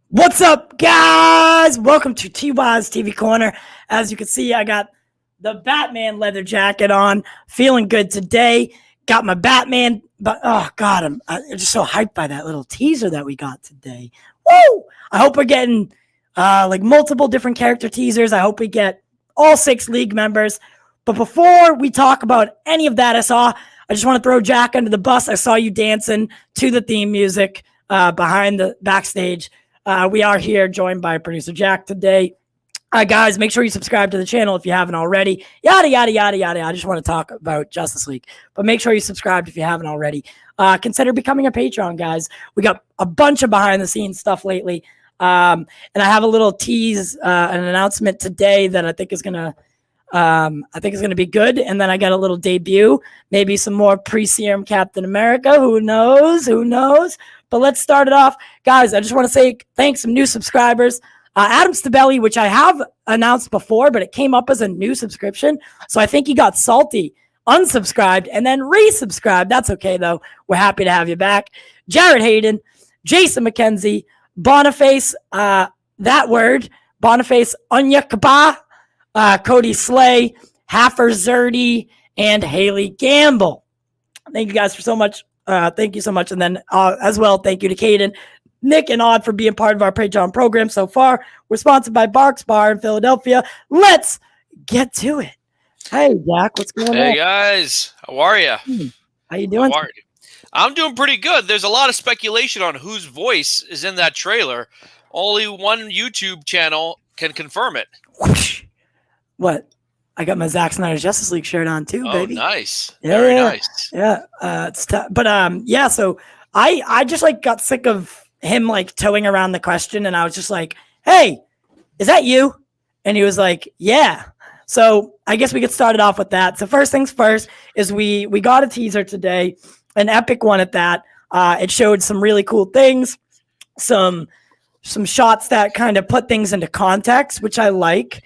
What's up, guys? Welcome to TY's TV Corner. As you can see, I got the Batman leather jacket on. Feeling good today. Got my Batman, but oh god, I'm just so hyped by that little teaser that we got today. Woo! I hope we're getting like multiple different character teasers. I hope we get all 6 league members. But before we talk about any of that, I just want to throw Jack under the bus. I saw you dancing to the theme music behind the backstage. We are here joined by producer Jack today. Guys, make sure you subscribe to the channel if you haven't already. Yada, yada, yada, yada. I just want to talk about Justice League. But make sure you subscribe if you haven't already. Consider becoming a Patreon, guys. We got a bunch of behind-the-scenes stuff lately. And I have a little tease, an announcement today that I think is going to be good. And then I got a little debut. Maybe some more pre-serum Captain America. Who knows? Who knows? But let's start it off. Guys, I just want to say thanks, some new subscribers. Adam Stabelli, which I have announced before, but it came up as a new subscription. So I think he got salty, unsubscribed, and then resubscribed. That's okay, though. We're happy to have you back. Jared Hayden, Jason McKenzie, Boniface, that word, Boniface Onyekaba, Cody Slay, Haffer Zerdy, and Haley Gamble. Thank you guys for so much. Thank you so much. And then as well, thank you to Caden, Nick, and Odd for being part of our Patreon program so far. We're sponsored by Barks Bar in Philadelphia. Let's get to it. Hey, Jack, what's going on? Hey, guys. How are you? How you doing? I'm doing pretty good. There's a lot of speculation on whose voice is in that trailer. Only one YouTube channel can confirm it. What? I got my Zack Snyder Justice League shirt on too, baby. Nice. Yeah, Very nice. Yeah. It's yeah. So I just like got sick of him like towing around the question, and I was just like, "Hey, is that you?" And he was like, "Yeah." So I guess we get started off with that. So first things first is we got a teaser today, an epic one at that. It showed some really cool things, some shots that kind of put things into context, which I like.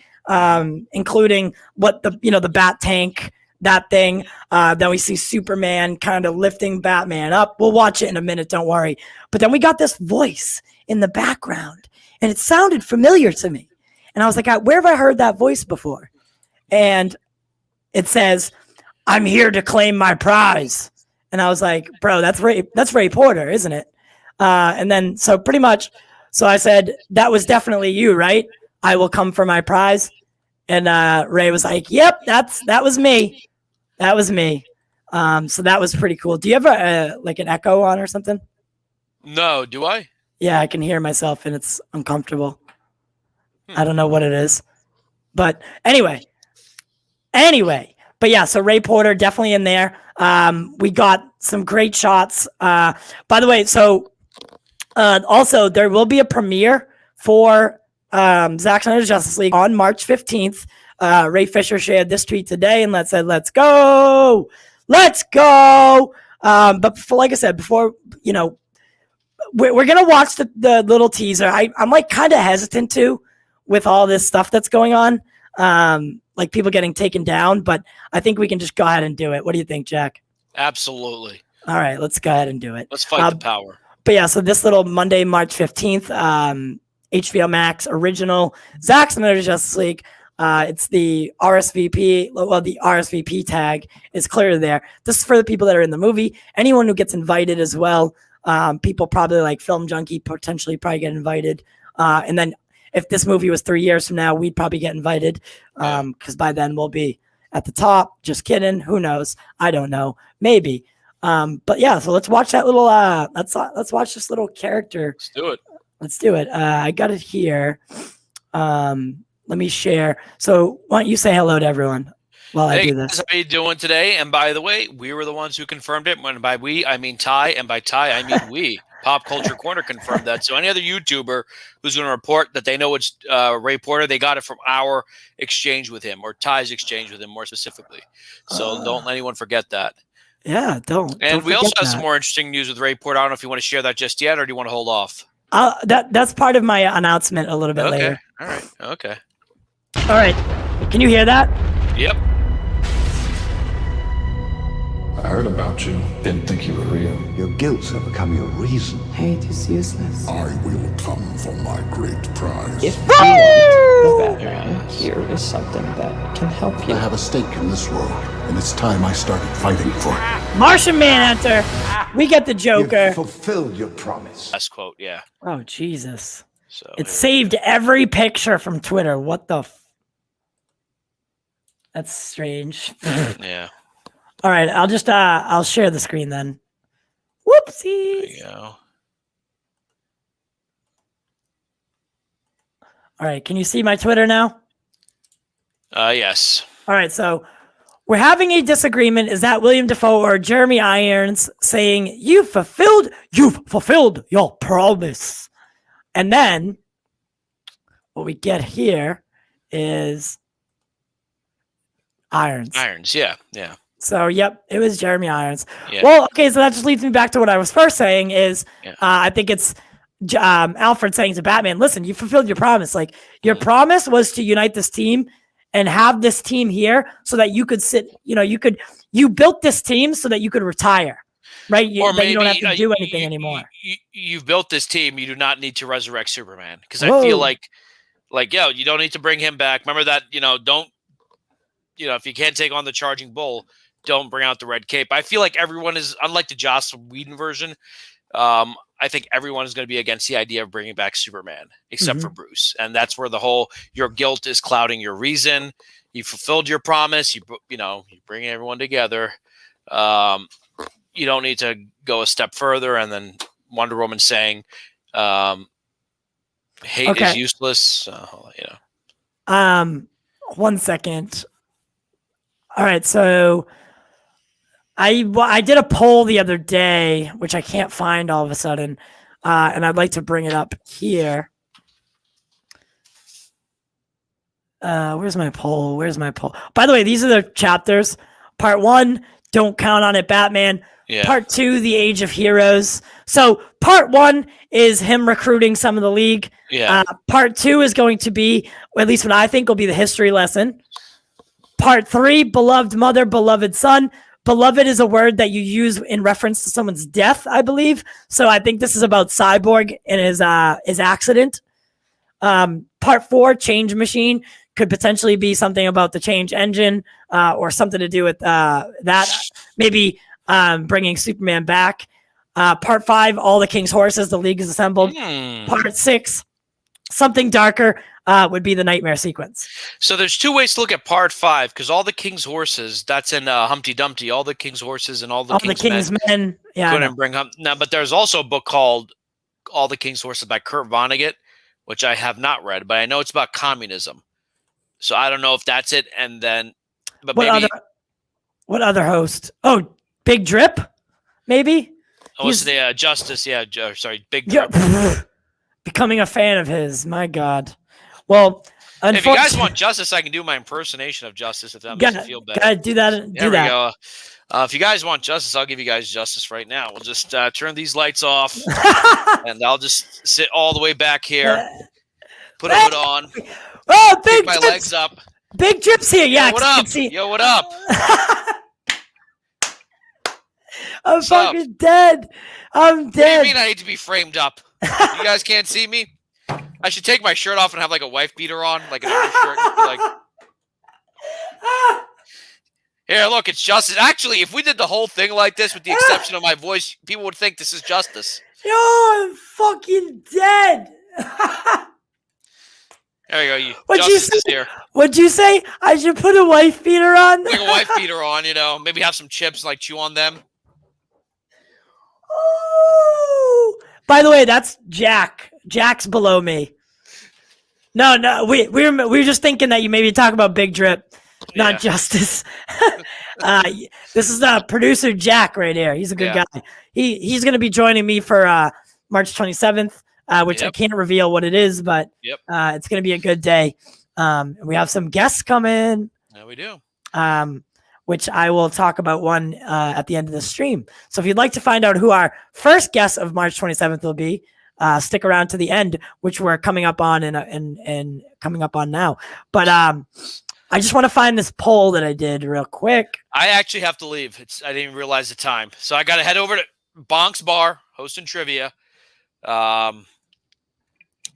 Including what the bat tank, that thing. Then we see Superman kind of lifting Batman up. We'll watch it in a minute, don't worry. But then we got this voice in the background, and it sounded familiar to me. And I was like, where have I heard that voice before? And it says, "I'm here to claim my prize." And I was like, bro, that's Ray Porter, isn't it? And then so I said, that was definitely you, right? "I will come for my prize." And Ray was like, "Yep, that was me. That was me." So that was pretty cool. Do you have like an echo on or something? No, do I? Yeah, I can hear myself and it's uncomfortable. I don't know what it is. But anyway. But yeah, so Ray Porter definitely in there. We got some great shots. By the way, so also there will be a premiere for Zack Snyder's Justice League on March 15th. Ray Fisher shared this tweet today and said, "Let's go. But like I said, before, we're going to watch the little teaser. I'm like kind of hesitant to with all this stuff that's going on. Like people getting taken down, but I think we can just go ahead and do it. What do you think, Jack? Absolutely. All right, let's go ahead and do it. Let's fight the power. But yeah, so this little Monday, March 15th, HBO Max original Zack Snyder Justice League. It's the RSVP. Well, the RSVP tag is clear there. This is for the people that are in the movie. Anyone who gets invited as well. People probably like Film Junkie potentially probably get invited. And then if this movie was 3 years from now, we'd probably get invited because by then we'll be at the top. Just kidding. Who knows? I don't know. Maybe. But yeah, so let's watch that little. Let's watch this little character. Let's do it. I got it here. Let me share. So why don't you say hello to everyone while I do this? How are you doing today? And by the way, we were the ones who confirmed it. When by we, I mean Ty, and by Ty, I mean we. Pop Culture Corner confirmed that. So any other YouTuber who's going to report that they know it's Ray Porter, they got it from our exchange with him, or Ty's exchange with him more specifically. So don't let anyone forget that. Yeah, don't. And we also have some more interesting news with Ray Porter. I don't know if you want to share that just yet, or do you want to hold off? That's part of my announcement a little bit later. All right. Okay. All right. Can you hear that? Yep. I heard about you. Didn't think you were real. Your guilts have become your reason. Hate is useless. I will come for my great prize. If you want the Batman, here is something that can help you. I have a stake in this world, and it's time I started fighting for it. Martian Manhunter. We get the Joker. You've fulfilled your promise. Last quote, yeah. Oh, Jesus. So it saved every picture from Twitter. What the That's strange. Yeah. All right, I'll just I'll share the screen then. Whoopsies. There you go. All right, can you see my Twitter now? Yes. All right, so we're having a disagreement. Is that William Dafoe or Jeremy Irons saying you've fulfilled your promise? And then what we get here is Irons. Yeah. So, yep, it was Jeremy Irons. Yeah. Well, okay, so that just leads me back to what I was first saying is I think it's Alfred saying to Batman, listen, you fulfilled your promise. Like, your promise was to unite this team and have this team here so that you could you built this team so that you could retire, right? Or maybe, you don't have to do anything anymore. You've built this team. You do not need to resurrect Superman. Because I feel like Like, yo, you don't need to bring him back. Remember that, don't, if you can't take on the Charging Bull, don't bring out the red cape. I feel like everyone is, unlike the Joss Whedon version, I think everyone is going to be against the idea of bringing back Superman, except for Bruce. And that's where the whole, your guilt is clouding your reason. You fulfilled your promise. You bring everyone together. You don't need to go a step further. And then Wonder Woman saying, hate is useless. 1 second. All right. So I did a poll the other day, which I can't find all of a sudden. And I'd like to bring it up here. Where's my poll? By the way, these are the chapters. Part 1, Don't Count on It, Batman. Yeah. Part 2, The Age of Heroes. So part 1 is him recruiting some of the League. Yeah. Part 2 is going to be, or at least what I think will be, the history lesson. Part 3, Beloved Mother, Beloved Son. Beloved is a word that you use in reference to someone's death, I believe. So I think this is about Cyborg and his accident. Part 4, Change Machine, could potentially be something about the change engine, or something to do with that. Maybe bringing Superman back. Part 5, All the King's Horses, the League is assembled. Part 6, something darker, would be the nightmare sequence. So there's 2 ways to look at part 5, because All the King's Horses, that's in Humpty Dumpty. All the King's Horses and all the King's Men. Yeah, couldn't bring up now, but there's also a book called All the King's Horses by Kurt Vonnegut, which I have not read, but I know it's about communism. So I don't know if that's it. And then, but what other host? Oh, Big Drip, maybe. Oh, it's the Justice. Yeah, sorry, Big Drip. Becoming a fan of his. My God. Well, if you guys want Justice, I can do my impersonation of Justice if that makes you feel better. Gotta do that. There we go. If you guys want Justice, I'll give you guys Justice right now. We'll just turn these lights off, and I'll just sit all the way back here, put a hood on, Big my legs up. Big Drip's here. Yeah, what up? Yo, what up? I'm fucking dead. I'm dead. What do you mean I need to be framed up? You guys can't see me? I should take my shirt off and have like a wife beater on, like an undershirt. Like, here, look, it's Justice. Actually, if we did the whole thing like this, with the exception of my voice, people would think this is Justice. Yo, I'm fucking dead. There you go. Justice is here. What'd you say? I should put a wife beater on? Like a wife beater on, maybe have some chips and like chew on them. Oh. By the way, that's Jack. Jack's below me. No, we were just thinking that you maybe talk about Big Drip, not Justice. This is the producer Jack right here. He's a good guy. He's going to be joining me for March 27th, which I can't reveal what it is, but it's going to be a good day. We have some guests coming. Yeah, we do. Which I will talk about one at the end of the stream. So if you'd like to find out who our first guest of March 27th will be, stick around to the end, which we're coming up on and coming up on now. But I just want to find this poll that I did real quick. I actually have to leave. I didn't even realize the time. So I got to head over to Bonk's Bar, hosting trivia.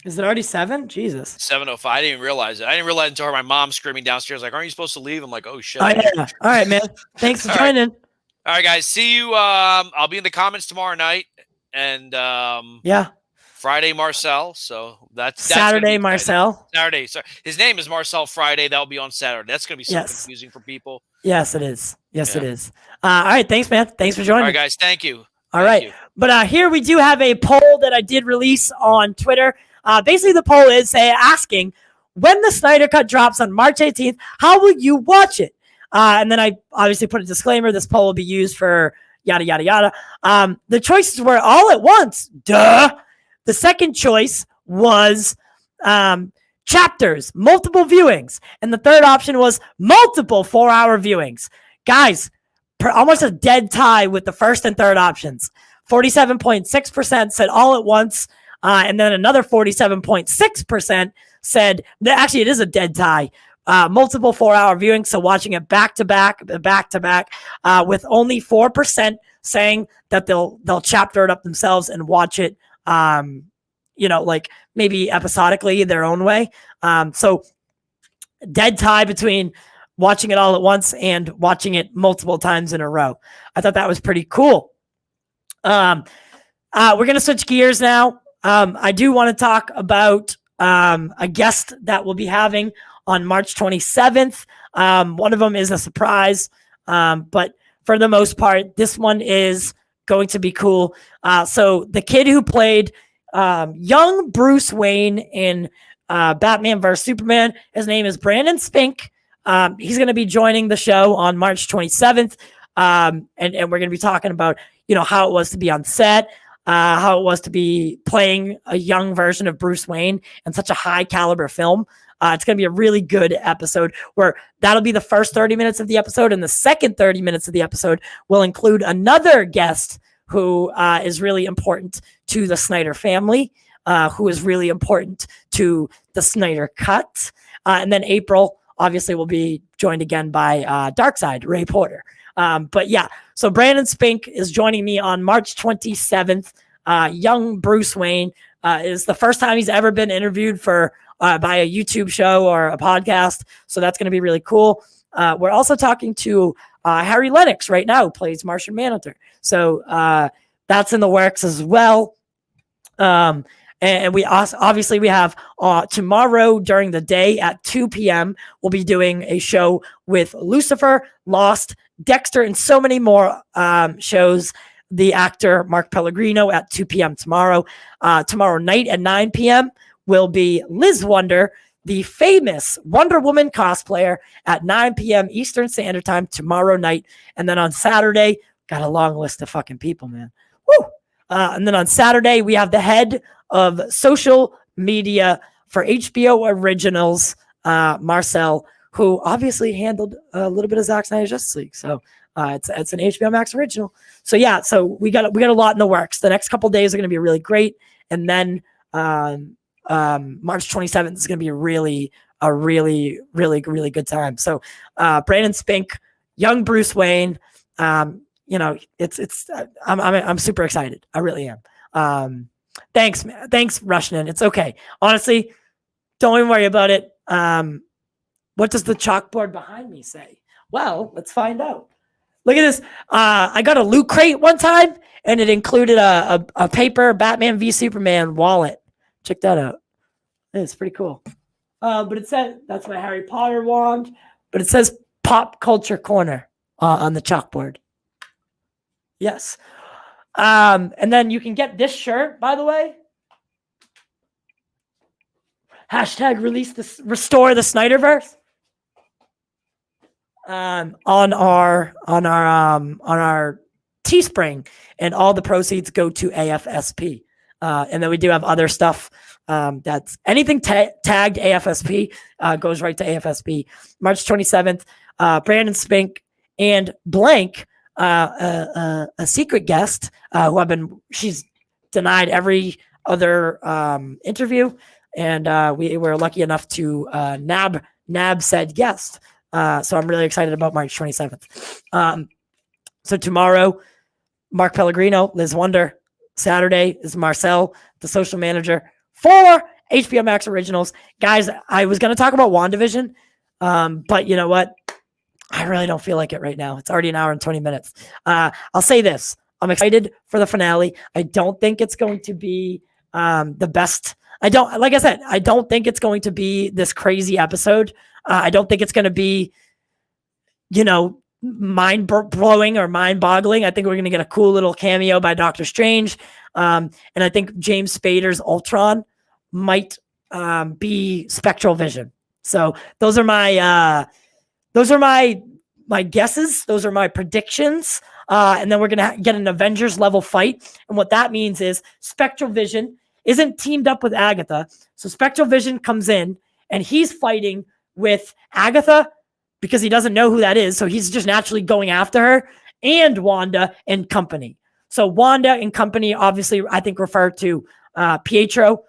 Is it already 7? Jesus. 7:05. I didn't even realize it. I didn't realize until my mom screaming downstairs, like, aren't you supposed to leave? I'm like, oh, shit. Oh, yeah. All right, man. Thanks for joining. All right, guys. See you. I'll be in the comments tomorrow night. And Friday, Marcel. So that's Saturday, Marcel. Saturday. Sorry. His name is Marcel Friday. That'll be on Saturday. That's going to be so confusing for people. Yes, it is. Yes, it is. All right. Thanks, man. Thanks for joining. All right, guys. Thank you. All right. But here we do have a poll that I did release on Twitter. Basically, the poll is asking, when the Snyder Cut drops on March 18th, how will you watch it? And then I obviously put a disclaimer. This poll will be used for yada, yada, yada. The choices were all at once. Duh. The second choice was chapters, multiple viewings. And the third option was multiple 4-hour viewings. Guys, almost a dead tie with the first and third options. 47.6% said all at once. And then another 47.6% said, actually, it is a dead tie. Multiple 4-hour viewings, so watching it back to back, with only 4% saying that they'll chapter it up themselves and watch it like maybe episodically their own way. So dead tie between watching it all at once and watching it multiple times in a row. I thought that was pretty cool. We're going to switch gears now. I do want to talk about a guest that we'll be having on March 27th. One of them is a surprise, but for the most part, this one is going to be cool. So the kid who played young Bruce Wayne in Batman vs. Superman, his name is Brandon Spink. He's going to be joining the show on March 27th. And we're going to be talking about, how it was to be on set, how it was to be playing a young version of Bruce Wayne in such a high caliber film. It's going to be a really good episode where that'll be the first 30 minutes of the episode. And the second 30 minutes of the episode will include another guest who is really important to the Snyder family, who is really important to the Snyder cut. And then April, obviously, will be joined again by Darkseid, Ray Porter. But yeah, so Brandon Spink is joining me on March 27th. Young Bruce Wayne is the first time he's ever been interviewed for by a YouTube show or a podcast. So that's going to be really cool. We're also talking to Harry Lennox right now, who plays Martian Manhunter. So that's in the works as well. And we also, obviously we have tomorrow during the day at 2 p.m. we'll be doing a show with Lucifer, Lost, Dexter, and so many more shows. The actor Mark Pellegrino at 2 p.m. tomorrow. Tomorrow night at 9 p.m. will be Liz Wonder, the famous Wonder Woman cosplayer, at 9 p.m. Eastern Standard Time tomorrow night. And then on Saturday, got a long list of fucking people, man. Woo! And then on Saturday, we have the head of social media for HBO Originals, Marcel, who obviously handled a little bit of Zack Snyder's Justice League. So it's an HBO Max original. So yeah, so we got a lot in the works. The next couple of days are going to be really great, and then March 27th is going to be a really good time. So Brandon Spink, young Bruce Wayne. It's I'm super excited. I really am. Thanks, man. Thanks, Rushnan. It's okay. Honestly, don't even worry about it. What does the chalkboard behind me say? Well, let's find out. Look at this. I got a Loot Crate one time, and it included a paper Batman v Superman wallet. Check that out. It's pretty cool. But it said, that's my Harry Potter wand, but it says Pop Culture Corner on the chalkboard. Yes. And then you can get this shirt, by the way. Hashtag restore the Snyderverse. On our Teespring, and all the proceeds go to AFSP. And then we do have other stuff that's anything tagged AFSP goes right to AFSP. March 27th, Brandon Spink and Blank, a secret guest who she's denied every other interview, and we were lucky enough to nab said guest. So I'm really excited about March 27th. So tomorrow, Mark Pellegrino, Liz Wonder. Saturday is Marcel, the social manager for HBO Max Originals. Guys, I was going to talk about WandaVision, but you know what? I really don't feel like it right now. It's already an hour and 20 minutes. I'll say this. I'm excited for the finale. I don't think it's going to be the best. Like I said, I don't think it's going to be this crazy episode. I don't think it's going to be, mind-blowing or mind-boggling. I think we're going to get a cool little cameo by Doctor Strange. And I think James Spader's Ultron might be Spectral Vision. So those are my guesses. Those are my predictions. And then we're going to get an Avengers level fight. And what that means is Spectral Vision isn't teamed up with Agatha. So Spectral Vision comes in and he's fighting with Agatha because he doesn't know who that is. So he's just naturally going after her, and Wanda and company. So Wanda and company, obviously, I think refer to Pietro,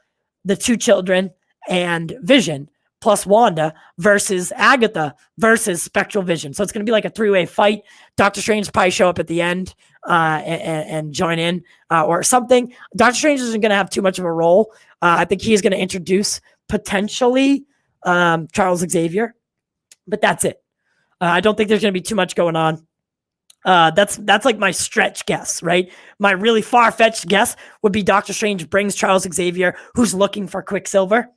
the two children, and Vision, plus Wanda versus Agatha versus Spectral Vision. So it's going to be like a 3-way fight. Doctor Strange probably show up at the end and join in or something. Doctor Strange isn't going to have too much of a role. I think he's going to introduce potentially Charles Xavier, but that's it. I don't think there's going to be too much going on. That's like my stretch guess, right? My really far-fetched guess would be Doctor Strange brings Charles Xavier, who's looking for Quicksilver.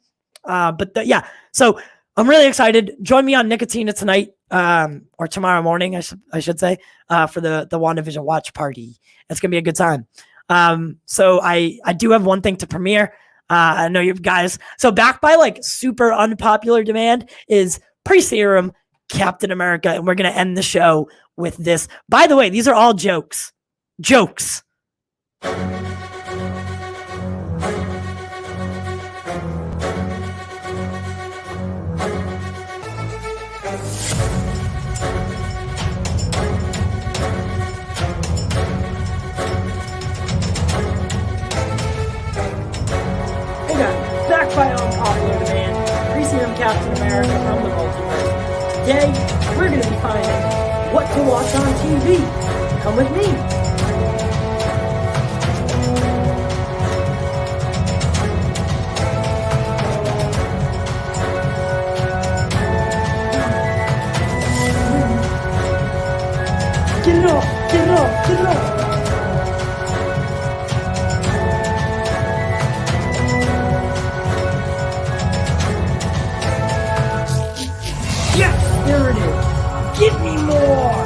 Yeah, so I'm really excited. Join me on Nicotina tonight, or tomorrow morning, I should say, for the WandaVision watch party. It's gonna be a good time. So I do have one thing to premiere. I know you guys. So backed by like super unpopular demand is pre-serum Captain America, and we're gonna end the show with this. By the way, these are all jokes. Jokes. Backed by unpopular demand, pre-serum Captain America from the multiverse. Today, we're going to be finding what to watch on TV. Come with me. Get it off, get it off, get it off. There it is. Give me more.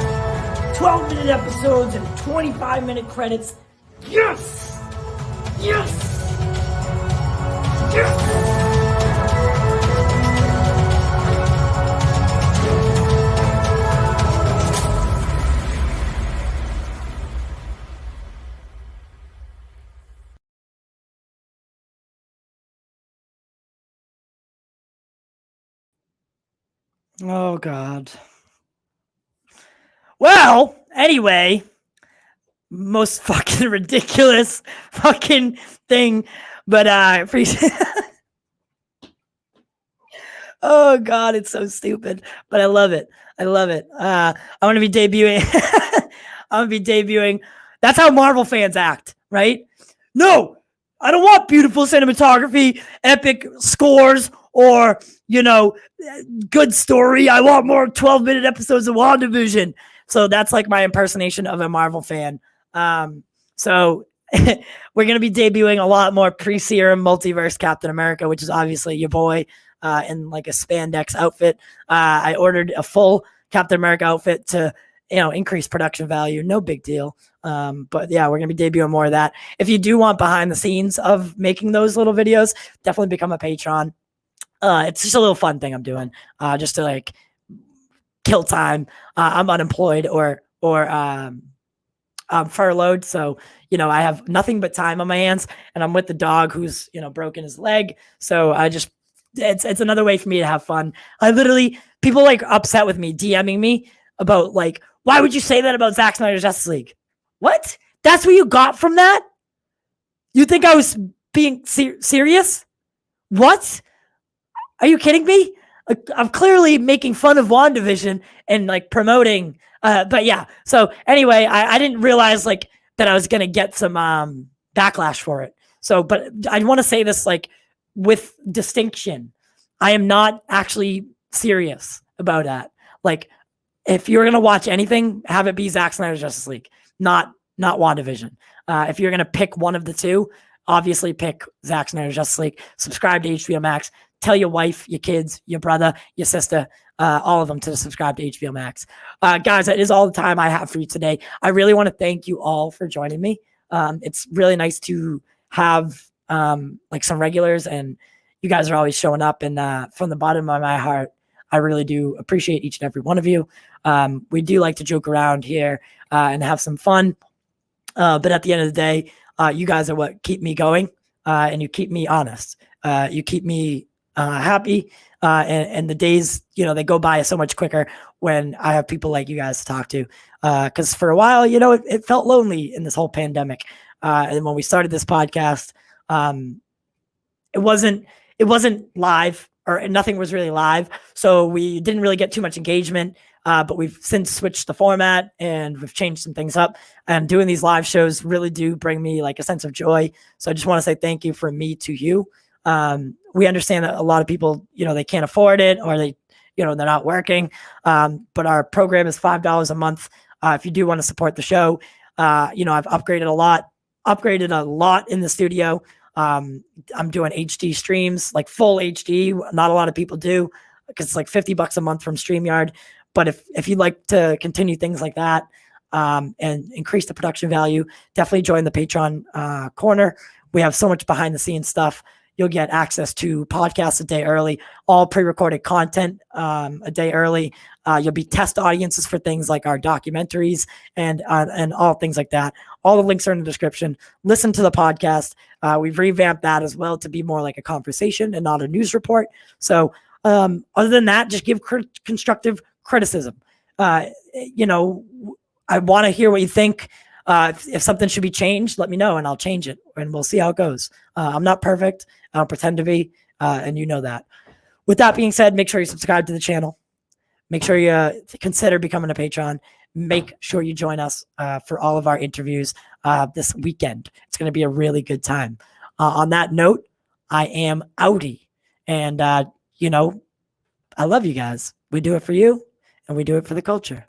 12-minute episodes and 25-minute credits. Yes. Yes. Yes. Oh, God. Well, anyway, most fucking ridiculous fucking thing, but I appreciate Oh, God, it's so stupid, but I love it. I love it. I'm going to be debuting. I'm going to be debuting. That's how Marvel fans act, right? No, I don't want beautiful cinematography, epic scores, or, good story. I want more 12-minute episodes of WandaVision. So that's like my impersonation of a Marvel fan. So we're going to be debuting a lot more pre-serum multiverse Captain America, which is obviously your boy in like a spandex outfit. I ordered a full Captain America outfit to, increase production value. No big deal. But yeah, we're going to be debuting more of that. If you do want behind the scenes of making those little videos, definitely become a patron. It's just a little fun thing I'm doing, just to like kill time. I'm unemployed or I'm furloughed. So, I have nothing but time on my hands, and I'm with the dog who's, broken his leg. So it's another way for me to have fun. People like upset with me, DMing me about like, why would you say that about Zack Snyder's Justice League? What? That's what you got from that? You think I was being serious? What? Are you kidding me? I'm clearly making fun of WandaVision and like promoting. But yeah. So anyway, I didn't realize like that I was going to get some backlash for it. So, but I want to say this like with distinction. I am not actually serious about that. Like if you're going to watch anything, have it be Zack Snyder's Justice League, not WandaVision. If you're going to pick one of the two, obviously pick Zack Snyder's Justice League. Subscribe to HBO Max. Tell your wife, your kids, your brother, your sister, all of them to subscribe to HBO Max. Guys, that is all the time I have for you today. I really want to thank you all for joining me. It's really nice to have like some regulars, and you guys are always showing up. And from the bottom of my heart, I really do appreciate each and every one of you. We do like to joke around here and have some fun. But at the end of the day, you guys are what keep me going, and you keep me honest. You keep me happy, and the days, they go by so much quicker when I have people like you guys to talk to. Because for a while, it felt lonely in this whole pandemic. And when we started this podcast, it wasn't live. or nothing was really live. So we didn't really get too much engagement. But we've since switched the format and we've changed some things up, and doing these live shows really do bring me like a sense of joy. So I just want to say thank you from me to you. We understand that a lot of people, they can't afford it, or they're not working. But our program is $5 a month. If you do want to support the show, I've upgraded a lot in the studio. I'm doing HD streams, like full HD. Not a lot of people do, because it's like $50 a month from StreamYard. But if you'd like to continue things like that, and increase the production value, definitely join the Patreon corner. We have so much behind the scenes stuff. You'll get access to podcasts a day early, all pre-recorded content a day early. You'll be test audiences for things like our documentaries and all things like that. All the links are in the description. Listen to the podcast. We've revamped that as well to be more like a conversation and not a news report. So other than that, just give constructive criticism. I want to hear what you think. If something should be changed, let me know and I'll change it, and we'll see how it goes. I'm not perfect. I don't pretend to be, and you know that. With that being said, make sure you subscribe to the channel. Make sure you consider becoming a patron. Make sure you join us for all of our interviews this weekend. It's going to be a really good time. On that note, I am outie, and I love you guys. We do it for you, and we do it for the culture.